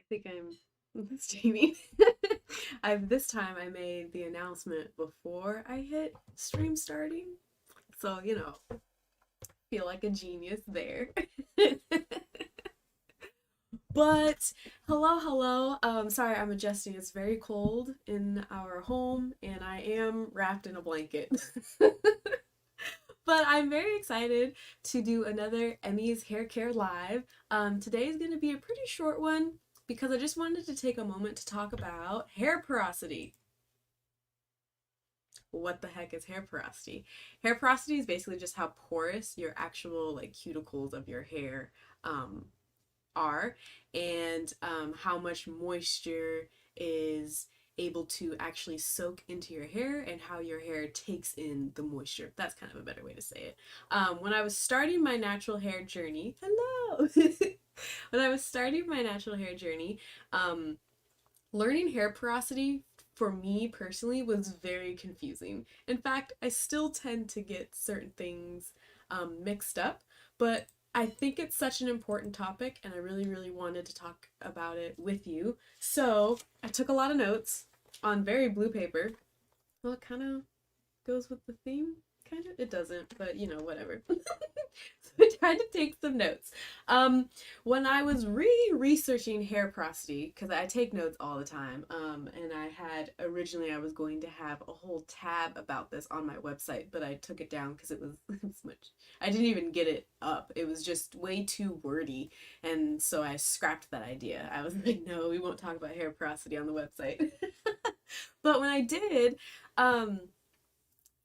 think I'm streaming. This time I made the announcement before I hit stream starting. So, feel like a genius there. But hello, hello. Sorry, I'm adjusting. It's very cold in our home and I am wrapped in a blanket. But I'm very excited to do another Emmy's Hair Care Live. Today is going to be a pretty short one because I just wanted to take a moment to talk about hair porosity. What the heck is hair porosity? Hair porosity is basically just how porous your actual like cuticles of your hair are, and how much moisture is able to actually soak into your hair and how your hair takes in the moisture. That's kind of a better way to say it. When I was starting my natural hair journey, hello! When I was starting my natural hair journey, learning hair porosity for me personally was very confusing. In fact, I still tend to get certain things mixed up, but I think it's such an important topic and I really, really wanted to talk about it with you. So I took a lot of notes on very blue paper. Well, it kind of goes with the theme, kind of. It doesn't, but whatever. So I tried to take some notes. When I was researching hair porosity, because I take notes all the time, and I was going to have a whole tab about this on my website, but I took it down because it was much. I didn't even get it up. It was just way too wordy, and so I scrapped that idea. I was like, no, we won't talk about hair porosity on the website. But when I did, um,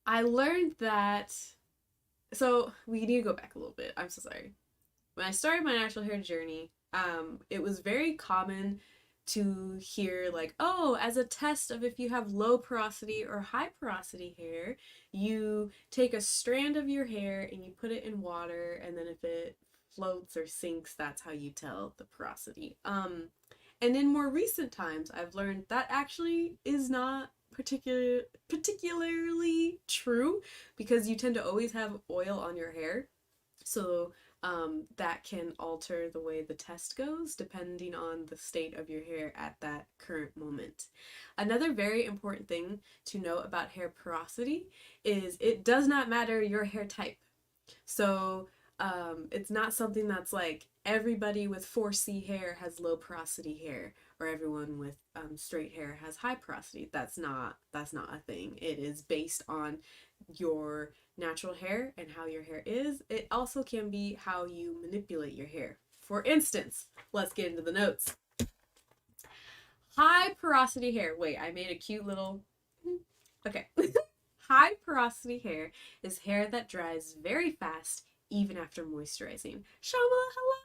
I learned that. So we need to go back a little bit. I'm so sorry. When I started my natural hair journey, it was very common to hear like, oh, as a test of if you have low porosity or high porosity hair, you take a strand of your hair and you put it in water, and then if it floats or sinks, that's how you tell the porosity. And in more recent times, I've learned that actually is not particularly true because you tend to always have oil on your hair. So that can alter the way the test goes depending on the state of your hair at that current moment. Another very important thing to know about hair porosity is it does not matter your hair type. So it's not something that's like everybody with 4C hair has low porosity hair or everyone with straight hair has high porosity. That's not a thing. It is based on your natural hair and how your hair is. It also can be how you manipulate your hair. For instance, let's get into the notes. High porosity hair. Wait, I made a cute little. Okay. High porosity hair is hair that dries very fast even after moisturizing. Shama, hello!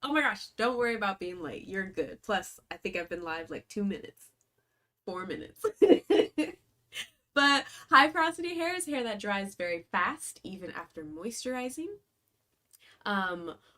Oh my gosh, don't worry about being late. You're good. Plus, I think I've been live like 2 minutes. 4 minutes. But high porosity hair is hair that dries very fast even after moisturizing.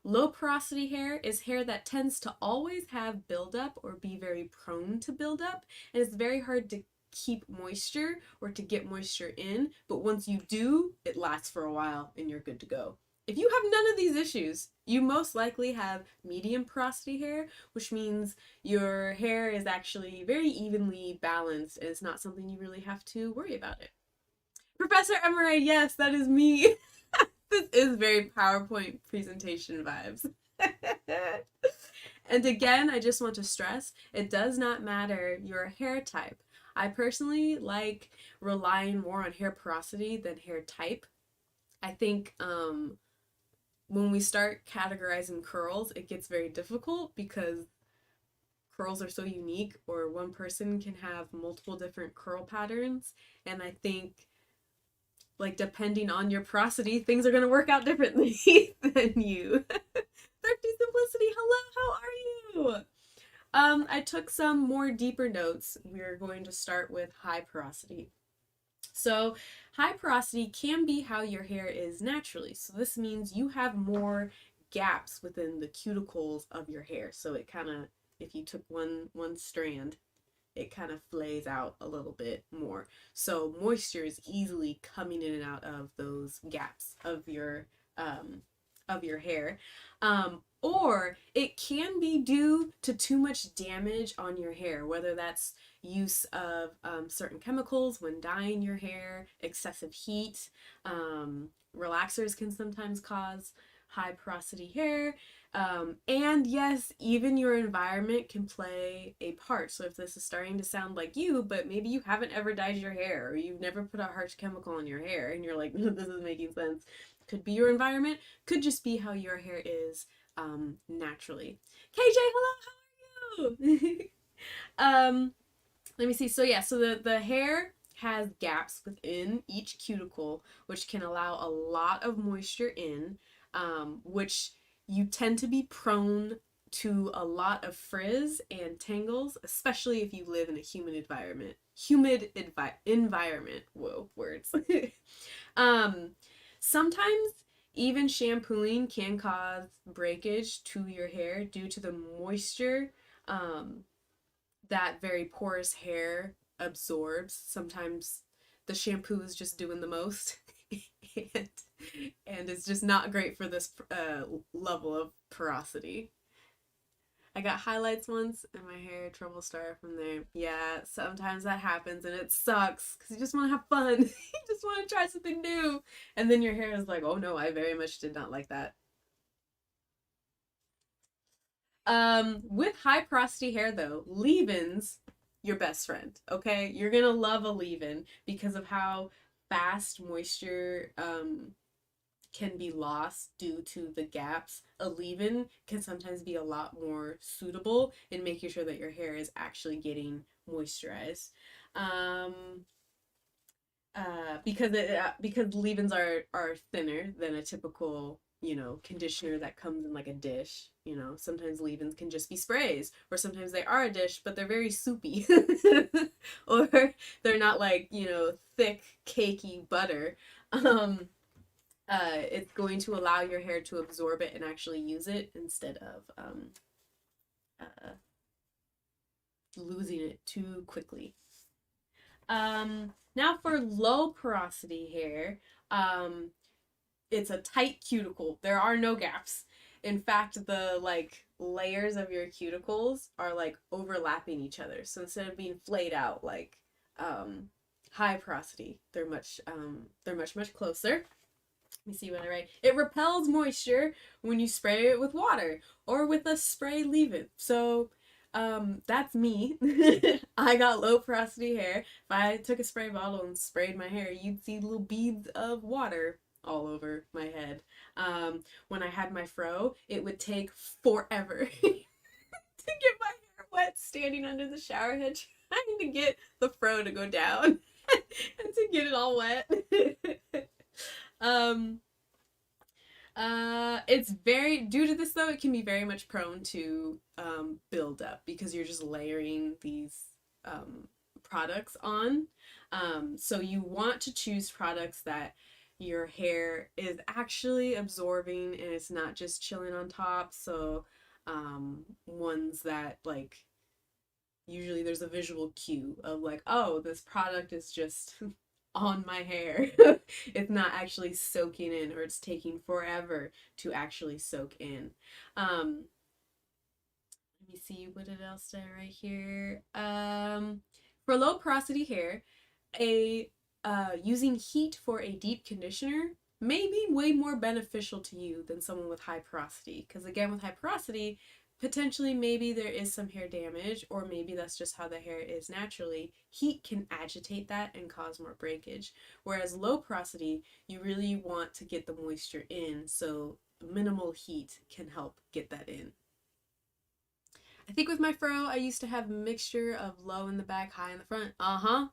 Low porosity hair is hair that tends to always have buildup or be very prone to buildup, and it's very hard to keep moisture or to get moisture in, but once you do, it lasts for a while and you're good to go. If you have none of these issues, you most likely have medium porosity hair, which means your hair is actually very evenly balanced and it's not something you really have to worry about it. Professor Emery, yes, that is me. This is very PowerPoint presentation vibes. And again, I just want to stress, it does not matter your hair type. I personally like relying more on hair porosity than hair type. I think when we start categorizing curls, it gets very difficult because curls are so unique, or one person can have multiple different curl patterns. And I think, like, depending on your porosity, things are going to work out differently than you. Thrifty Simplicity, hello, how are you? I took some more deeper notes. We're going to start with high porosity. So high porosity can be how your hair is naturally. So this means you have more gaps within the cuticles of your hair. So it kind of, if you took one strand, it kind of flays out a little bit more. So moisture is easily coming in and out of those gaps of your hair. or it can be due to too much damage on your hair, whether that's use of certain chemicals when dyeing your hair, excessive heat. Relaxers can sometimes cause high porosity hair. And yes, even your environment can play a part. So if this is starting to sound like you, but maybe you haven't ever dyed your hair or you've never put a harsh chemical in your hair and you're like, this is making sense. Could be your environment, could just be how your hair is naturally. KJ, hello, how are you? Let me see. So yeah, so the hair has gaps within each cuticle, which can allow a lot of moisture in, which you tend to be prone to a lot of frizz and tangles, especially if you live in a humid environment. Environment. Whoa, words. um, Sometimes even shampooing can cause breakage to your hair due to the moisture that very porous hair absorbs. Sometimes the shampoo is just doing the most and, and it's just not great for this level of porosity. I got highlights once and my hair trouble started from there. Yeah, sometimes that happens and it sucks because you just want to have fun. You just want to try something new. And then your hair is like, oh no, I very much did not like that. With high porosity hair though, leave-ins your best friend. Okay, you're gonna love a leave-in because of how fast moisture can be lost due to the gaps. A leave-in can sometimes be a lot more suitable in making sure that your hair is actually getting moisturized. Because leave-ins are thinner than a typical conditioner that comes in like a dish. Sometimes leave-ins can just be sprays, or sometimes they are a dish but they're very soupy or they're not like thick cakey butter. It's going to allow your hair to absorb it and actually use it instead of uh, losing it too quickly. Now for low porosity hair, it's a tight cuticle. There are no gaps. In fact, the like layers of your cuticles are like overlapping each other. So instead of being flayed out like high porosity, they're much closer. Let me see what I write. It repels moisture when you spray it with water or with a spray leave-in. So that's me. I got low porosity hair. If I took a spray bottle and sprayed my hair, you'd see little beads of water all over my head. When I had my fro, it would take forever to get my hair wet standing under the shower head trying to get the fro to go down and to get it all wet. um it's very due to this though, it can be very much prone to build up because you're just layering these products on. So you want to choose products that your hair is actually absorbing and it's not just chilling on top. So ones that like usually there's a visual cue of like, oh, this product is just on my hair. It's not actually soaking in, or it's taking forever to actually soak in. Let me see what else did I write here. For low porosity hair, a using heat for a deep conditioner may be way more beneficial to you than someone with high porosity. Because again, with high porosity, potentially maybe there is some hair damage, or maybe that's just how the hair is naturally. Heat can agitate that and cause more breakage. Whereas low porosity, you really want to get the moisture in, so minimal heat can help get that in. I think with my fro, I used to have a mixture of low in the back, high in the front. Uh-huh.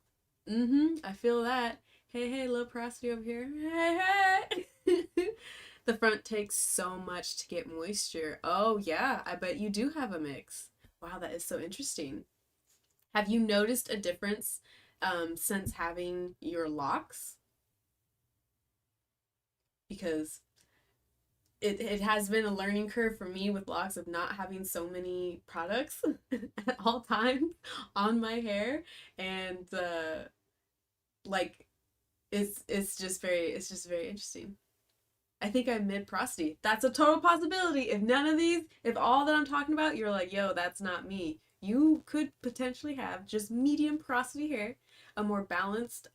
I feel that. Hey, hey, low porosity over here. Hey, hey. The front takes so much to get moisture. Oh, yeah, I bet you do have a mix. Wow, that is so interesting. Have you noticed a difference since having your locks? Because it has been a learning curve for me with locks of not having so many products at all times on my hair. And like it's just very interesting. I think I'm mid porosity. That's a total possibility. If none of these, if all that I'm talking about, you're like, yo, that's not me. You could potentially have just medium porosity hair, a more balanced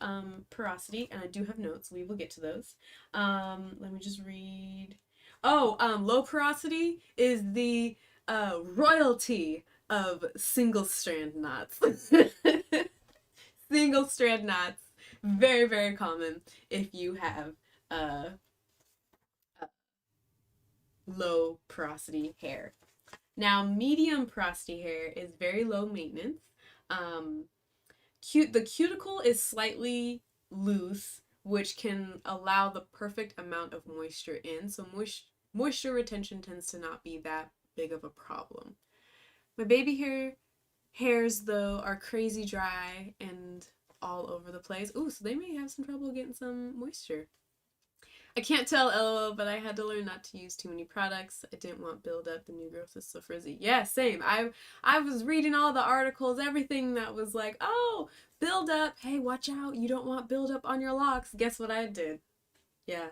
porosity, and I do have notes. We will get to those. Let me just read. Oh, low porosity is the royalty of single strand knots. Single strand knots, very, very common if you have uh, low porosity hair. Now, medium porosity hair is very low maintenance. Um, the cuticle is slightly loose, which can allow the perfect amount of moisture in. So moisture retention tends to not be that big of a problem. My baby hairs though are crazy dry and all over the place. Ooh, so they may have some trouble getting some moisture. I can't tell, LOL, but I had to learn not to use too many products. I didn't want buildup. The new growth is so frizzy. Yeah, same. I was reading all the articles, everything that was like, oh, buildup. Hey, watch out. You don't want buildup on your locks. Guess what I did? Yeah.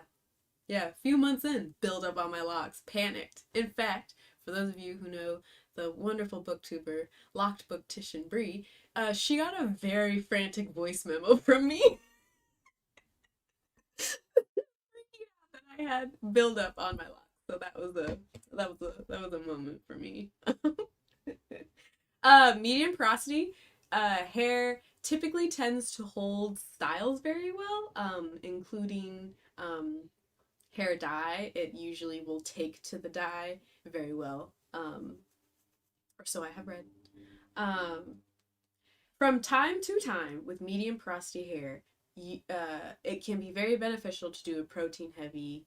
Yeah, a few months in, buildup on my locks. Panicked. In fact, for those of you who know the wonderful booktuber, Locked Booktician Brie, she got a very frantic voice memo from me. That I had buildup on my locks. So that was a moment for me. Medium porosity hair typically tends to hold styles very well, including hair dye. It usually will take to the dye very well, or so I have read. Um, from time to time, with medium porosity hair, it can be very beneficial to do a protein heavy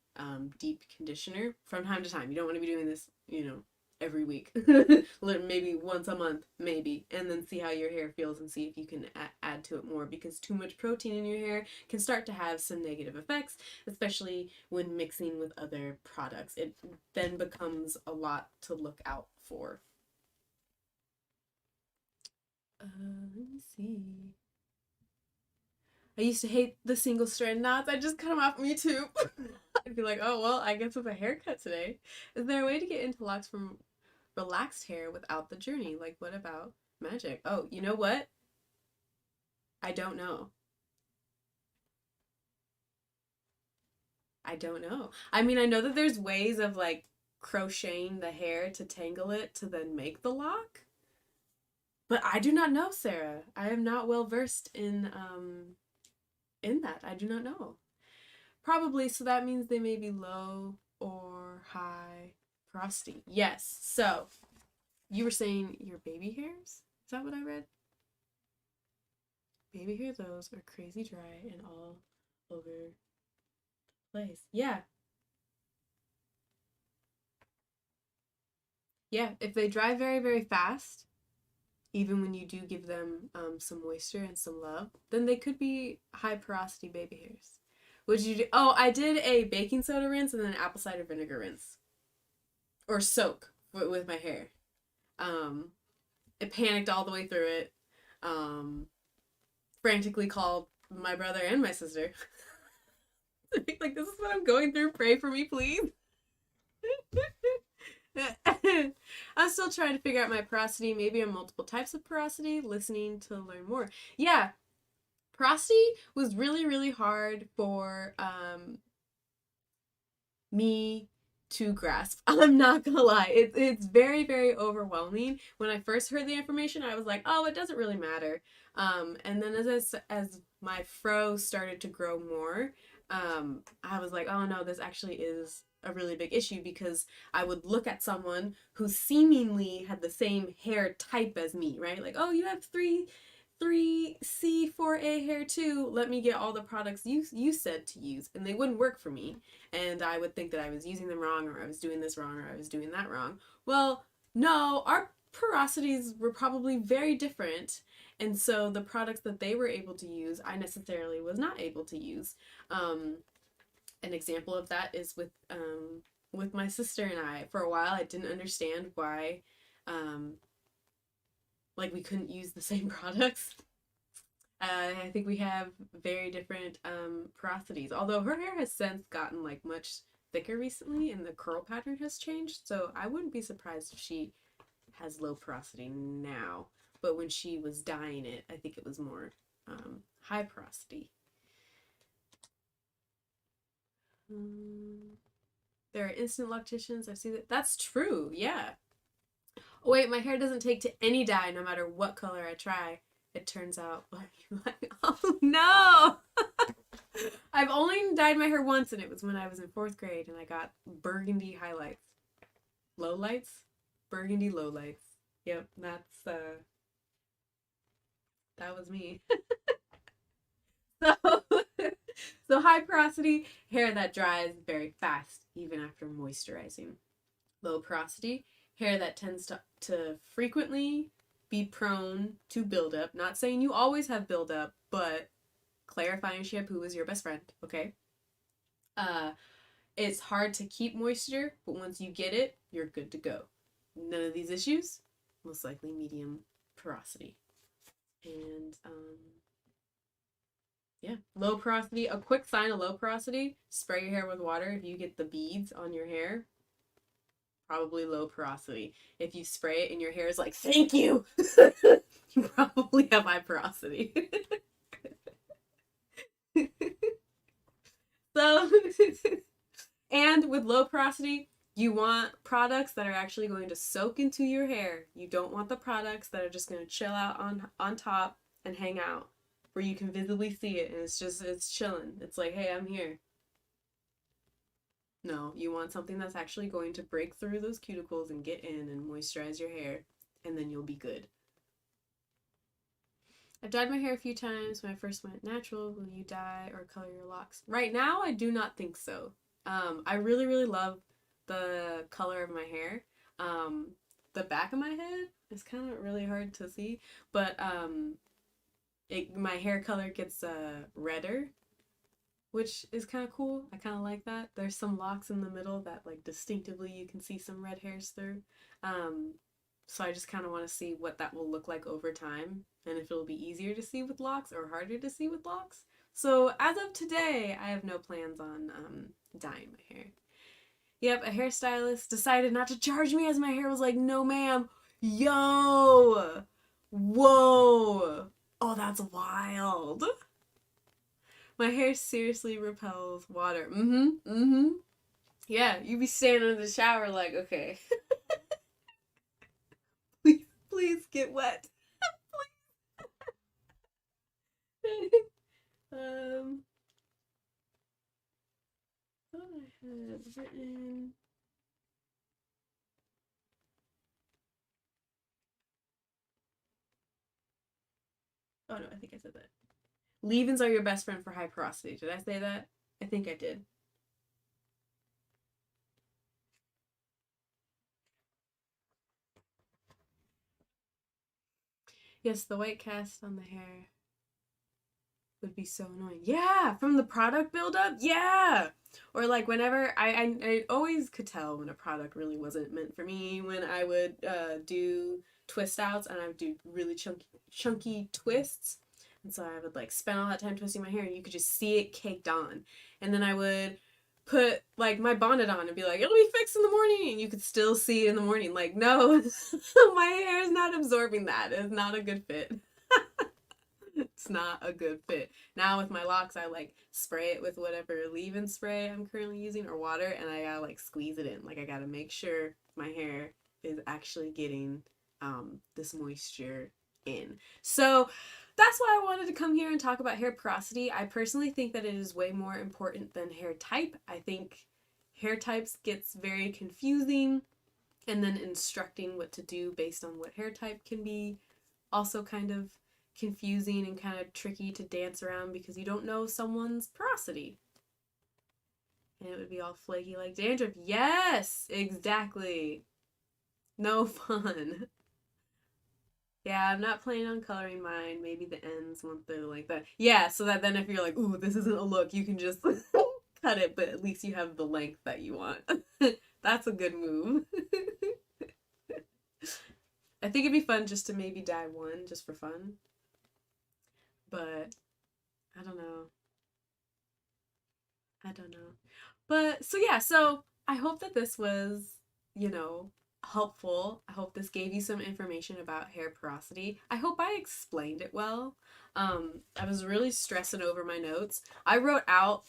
deep conditioner from time to time. You don't want to be doing this, every week. Maybe once a month, maybe, and then see how your hair feels and see if you can add to it more, because too much protein in your hair can start to have some negative effects, especially when mixing with other products. It then becomes a lot to look out for. Let me see. I used to hate the single strand knots. I just cut them off on YouTube. I'd be like, oh, well, I guess with a haircut today. Is there a way to get into locks from relaxed hair without the journey? Like, what about magic? Oh, you know what? I don't know. I don't know. I mean, I know that there's ways of like crocheting the hair to tangle it to then make the lock. But I do not know, Sarah. I am not well versed in that. I do not know. Probably, so that means they may be low or high porosity. Yes. So, you were saying your baby hairs? Is that what I read? Baby hair, those are crazy dry and all over the place. Yeah. Yeah. If they dry very, very fast, even when you do give them some moisture and some love, then they could be high porosity baby hairs. Would you do? Oh, I did a baking soda rinse and then an apple cider vinegar rinse or soak with my hair. Um, I panicked all the way through it. Um, frantically called my brother and my sister. Like, this is what I'm going through. Pray for me, please. I'm still trying to figure out my porosity. Maybe I'm multiple types of porosity, listening to learn more. Yeah, porosity was really, really hard for me to grasp. I'm not gonna lie. It's very, very overwhelming. When I first heard the information, I was like, oh, it doesn't really matter. And then as my fro started to grow more, I was like, oh no, this actually is a really big issue, because I would look at someone who seemingly had the same hair type as me, right? Like, oh, you have 3C4A hair too. Let me get all the products you said to use, and they wouldn't work for me. And I would think that I was using them wrong, or I was doing this wrong, or I was doing that wrong. Well, no, our porosities were probably very different, and so the products that they were able to use, I necessarily was not able to use. An example of that is with my sister and I. For a while, I didn't understand why, like, we couldn't use the same products. I think we have very different porosities. Although her hair has since gotten like much thicker recently and the curl pattern has changed. So I wouldn't be surprised if she has low porosity now. But when she was dyeing it, I think it was more high porosity. There are instant locticians. I've seen that. That's true. Yeah. Oh, wait, my hair doesn't take to any dye no matter what color I try. It turns out like, oh no! I've only dyed my hair once, and it was when I was in 4th grade, and I got burgundy highlights. Lowlights? Burgundy lowlights. Yep, that was me. So, so high porosity, hair that dries very fast, even after moisturizing. Low porosity, hair that tends to frequently be prone to buildup. Not saying you always have buildup, but clarifying shampoo is your best friend, okay? Uh, it's hard to keep moisture, but once you get it, you're good to go. None of these issues, most likely medium porosity. And yeah, low porosity. A quick sign of low porosity: spray your hair with water. If you get the beads on your hair, probably low porosity. If you spray it and your hair is like, thank you, you probably have high porosity. So, and with low porosity, you want products that are actually going to soak into your hair. You don't want the products that are just going to chill out on top and hang out where you can visibly see it and it's chilling. It's like, hey, I'm here. No, you want something that's actually going to break through those cuticles and get in and moisturize your hair, and then you'll be good. I've dyed my hair a few times. When I first went natural, will you dye or color your locks? Right now, I do not think so. I really, really love the color of my hair. The back of my head is kind of really hard to see, but my hair color gets redder, which is kind of cool. I kind of like that. There's some locks in the middle that like distinctively you can see some red hairs through. So I just kind of want to see what that will look like over time and if it'll be easier to see with locks or harder to see with locks. So as of today, I have no plans on dyeing my hair. Yep, a hairstylist decided not to charge me as my hair was like, no ma'am. Yo! Whoa! Oh, that's wild. My hair seriously repels water. Yeah, you be standing in the shower like, okay. Please get wet. um, what I had written. Oh no, I think I said that. Leave-ins are your best friend for high porosity. Did I say that? I think I did. Yes, the white cast on the hair would be so annoying. Yeah, from the product buildup. Yeah, or like whenever I always could tell when a product really wasn't meant for me when I would do twist outs and I would do really chunky twists. And so I would like spend all that time twisting my hair and you could just see it caked on. And then I would put like my bonnet on and be like, it'll be fixed in the morning. And you could still see it in the morning. Like, no, my hair is not absorbing that. It's not a good fit. It's not a good fit. Now with my locks, I like spray it with whatever leave-in spray I'm currently using or water, and I gotta like squeeze it in. Like I gotta make sure my hair is actually getting this moisture in. So that's why I wanted to come here and talk about hair porosity. I personally think that it is way more important than hair type. I think hair types gets very confusing, and then instructing what to do based on what hair type can be also kind of confusing and kind of tricky to dance around because you don't know someone's porosity. And it would be all flaky like dandruff. Yes, exactly. No fun. Yeah, I'm not planning on coloring mine. Maybe the ends once they're like that. Yeah, so that then if you're like, ooh, this isn't a look, you can just cut it, but at least you have the length that you want. That's a good move. I think it'd be fun just to maybe dye one just for fun. But I don't know. I don't know. But so yeah, so I hope that this was, you know, helpful. I hope this gave you some information about hair porosity. I hope I explained it well. I was really stressing over my notes. I wrote out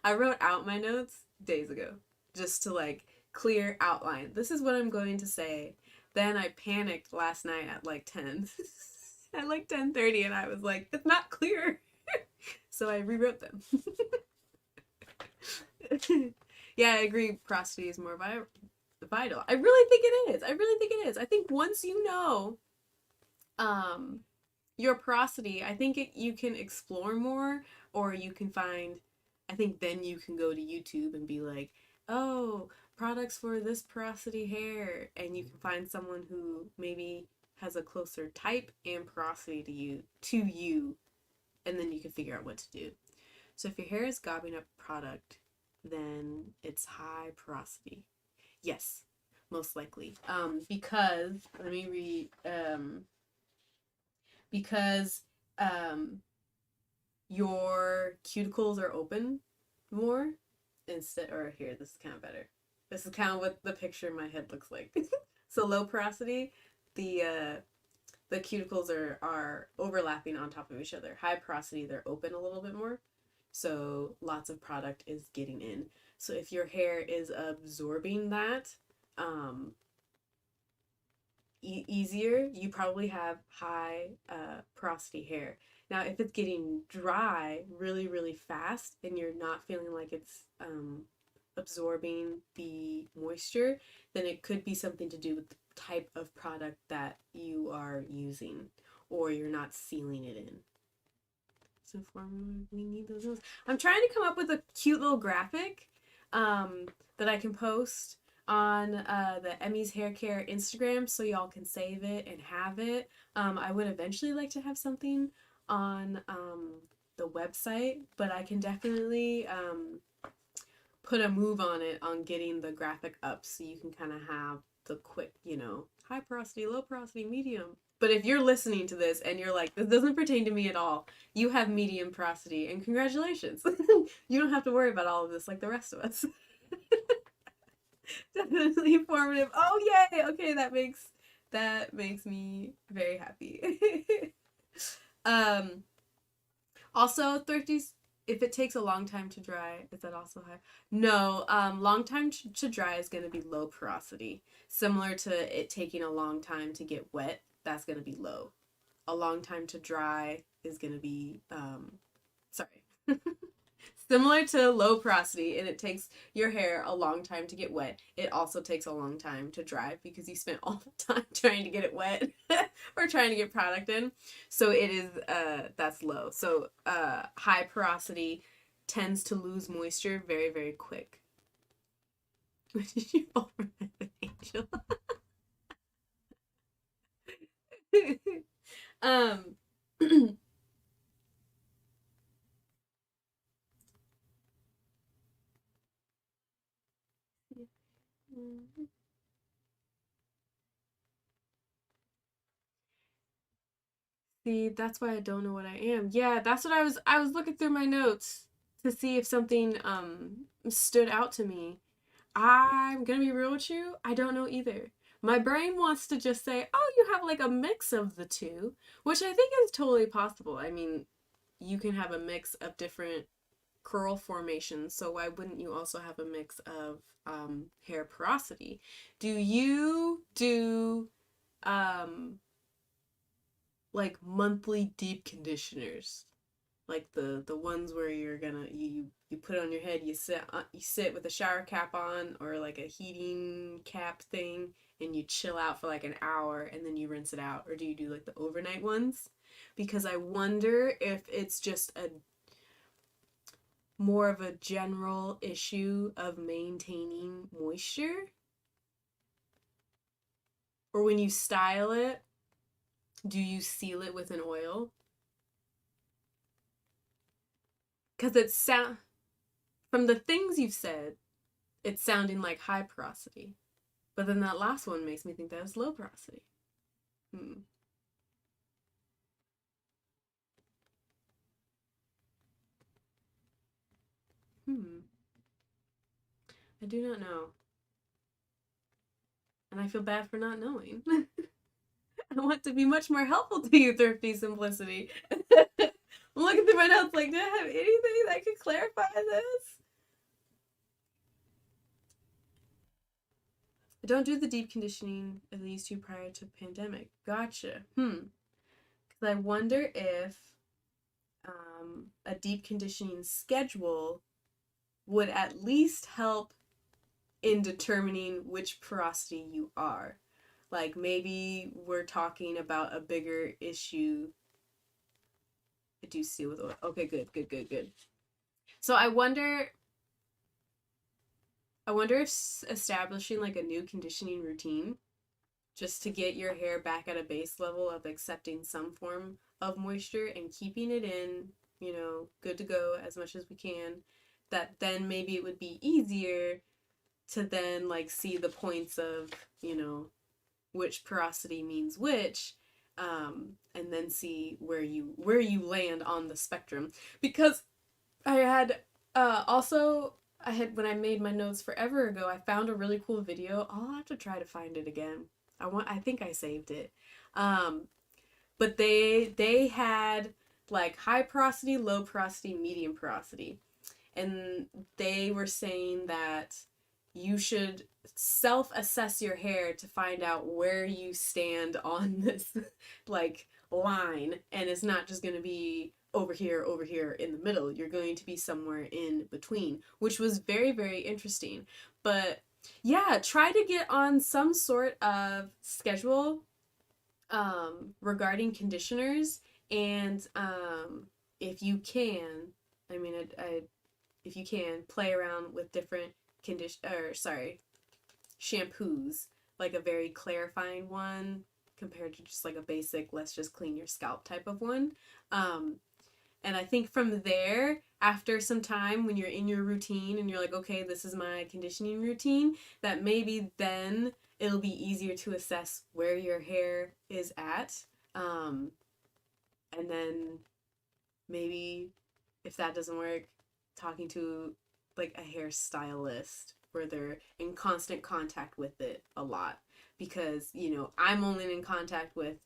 I wrote out my notes days ago just to like clear outline. This is what I'm going to say. Then I panicked last night at like 10. At like 10:30 and I was like, it's not clear. So I rewrote them. Yeah, I agree. Porosity is more vital. I really think it is. I really think it is. I think once you know um, your porosity, I think you can explore more, or you can find. I think then you can go to YouTube and be like, oh, products for this porosity hair, and you can find someone who maybe has a closer type and porosity to you, and then you can figure out what to do. So if your hair is gobbing up product, then it's high porosity. Yes, most likely. Because let me read. Because um, your cuticles are open more instead. Or here, this is kind of better. This is kind of what the picture in my head looks like. So low porosity, the cuticles are overlapping on top of each other. High porosity, they're open a little bit more. So lots of product is getting in. So if your hair is absorbing that easier, you probably have high porosity hair. Now, if it's getting dry really, really fast and you're not feeling like it's absorbing the moisture, then it could be something to do with the type of product that you are using or you're not sealing it in. So we need those. I'm trying to come up with a cute little graphic that I can post on the Emmy's Hair Care Instagram so y'all can save it and have it. I would eventually like to have something on the website, but I can definitely put a move on it on getting the graphic up so you can kind of have the quick, high porosity, low porosity, medium. But if you're listening to this and you're like, this doesn't pertain to me at all, you have medium porosity, and congratulations. You don't have to worry about all of this like the rest of us. Definitely informative. Oh yay! Okay, that makes me very happy. um Also, thrifties, if it takes a long time to dry, is that also high? No, long time to dry is going to be low porosity. Similar to it taking a long time to get wet, that's going to be low. A long time to dry is going to be, sorry. Similar to low porosity, and it takes your hair a long time to get wet. It also takes a long time to dry because you spent all the time trying to get it wet or trying to get product in. So it is that's low. So high porosity tends to lose moisture very, very quick. Did you fall from an angel? um See, that's why I don't know what I am. Yeah, that's what I was looking through my notes to see if something stood out to me. I'm gonna be real with you, I don't know either. My brain wants to just say, oh, you have like a mix of the two, which I think is totally possible. I mean, you can have a mix of different curl formations, so why wouldn't you also have a mix of hair porosity? Do you do um like monthly deep conditioners, like the ones where you put it on your head, you sit with a shower cap on or like a heating cap thing, and you chill out for like an hour and then you rinse it out? Or do you do like the overnight ones? Because I wonder if it's just a more of a general issue of maintaining moisture, or when you style it, do you seal it with an oil? Because from the things you've said, it's sounding like high porosity. But then that last one makes me think that it's low porosity. Hmm. Hmm. I do not know. And I feel bad for not knowing. I want to be much more helpful to you, Thrifty Simplicity. I'm looking through my notes like, do I have anything that could clarify this? I don't do the deep conditioning of these two prior to pandemic. Gotcha. Because I wonder if a deep conditioning schedule would at least help in determining which porosity you are. Like maybe we're talking about a bigger issue. I do see with oil. Okay, good. So I wonder if establishing like a new conditioning routine just to get your hair back at a base level of accepting some form of moisture and keeping it in, good to go as much as we can, that then maybe it would be easier to then like see the points of, which porosity means which, and then see where you land on the spectrum. Because I had when I made my notes forever ago, I found a really cool video. I'll have to try to find it again. I think I saved it. But they had like high porosity, low porosity, medium porosity. And they were saying that you should self-assess your hair to find out where you stand on this like line, and it's not just going to be over here in the middle. You're going to be somewhere in between, which was very, very interesting. But yeah, try to get on some sort of schedule regarding conditioners, and if you can, I mean, if you can, play around with different shampoos, like a very clarifying one compared to just like a basic let's just clean your scalp type of one. And I think from there, after some time, when you're in your routine and you're like, okay, this is my conditioning routine, that maybe then it'll be easier to assess where your hair is at. And then maybe if that doesn't work, talking to like a hairstylist where they're in constant contact with it a lot. Because, I'm only in contact with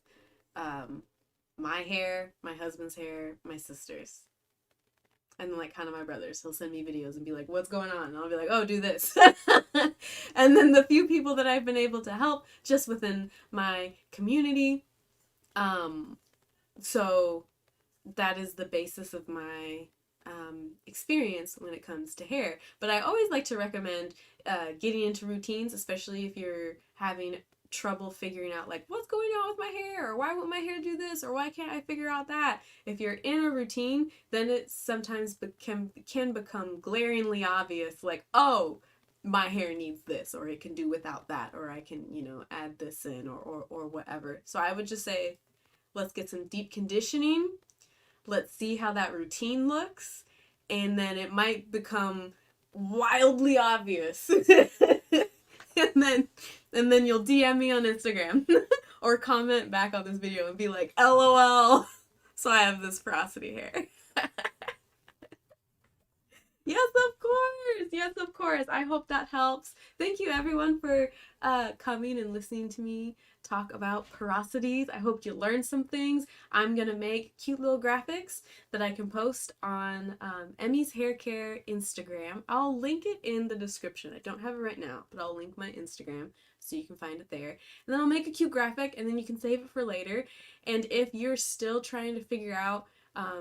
my hair, my husband's hair, my sister's, and like kind of my brother's. He'll send me videos and be like, what's going on? And I'll be like, oh, do this. And then the few people that I've been able to help just within my community. So that is the basis of my experience when it comes to hair. But I always like to recommend getting into routines, especially if you're having trouble figuring out like what's going on with my hair, or why won't my hair do this, or why can't I figure out that. If you're in a routine, then it sometimes can become glaringly obvious, like, oh, my hair needs this, or it can do without that, or I can, add this in, or whatever. So I would just say, let's get some deep conditioning. Let's see how that routine looks, and then it might become wildly obvious. and then you'll DM me on Instagram or comment back on this video and be like, LOL, so I have this porosity hair. Yes, of course. Yes, of course. I hope that helps. Thank you, everyone, for coming and listening to me talk about porosities. I hope you learned some things. I'm going to make cute little graphics that I can post on Emmy's Hair Care Instagram. I'll link it in the description. I don't have it right now, but I'll link my Instagram so you can find it there. And then I'll make a cute graphic, and then you can save it for later. And if you're still trying to figure out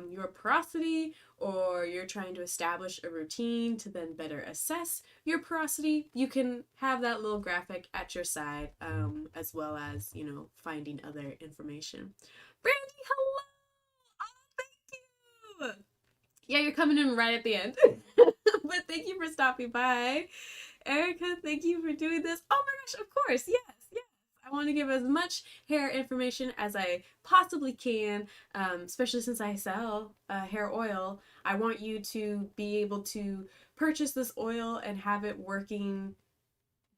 your porosity, or you're trying to establish a routine to then better assess your porosity, you can have that little graphic at your side, as well as, finding other information. Brandy, hello! Oh, thank you! Yeah, you're coming in right at the end. But thank you for stopping by. Erica, thank you for doing this. Oh my gosh, of course, yes. I want to give as much hair information as I possibly can, especially since I sell hair oil. I want you to be able to purchase this oil and have it working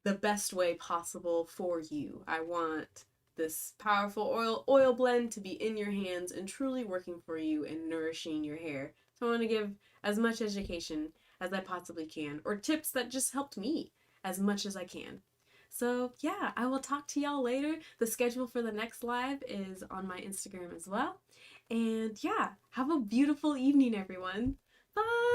the best way possible for you. I want this powerful oil blend to be in your hands and truly working for you and nourishing your hair. So I want to give as much education as I possibly can, or tips that just helped me as much as I can. So yeah, I will talk to y'all later. The schedule for the next live is on my Instagram as well. And yeah, have a beautiful evening, everyone. Bye!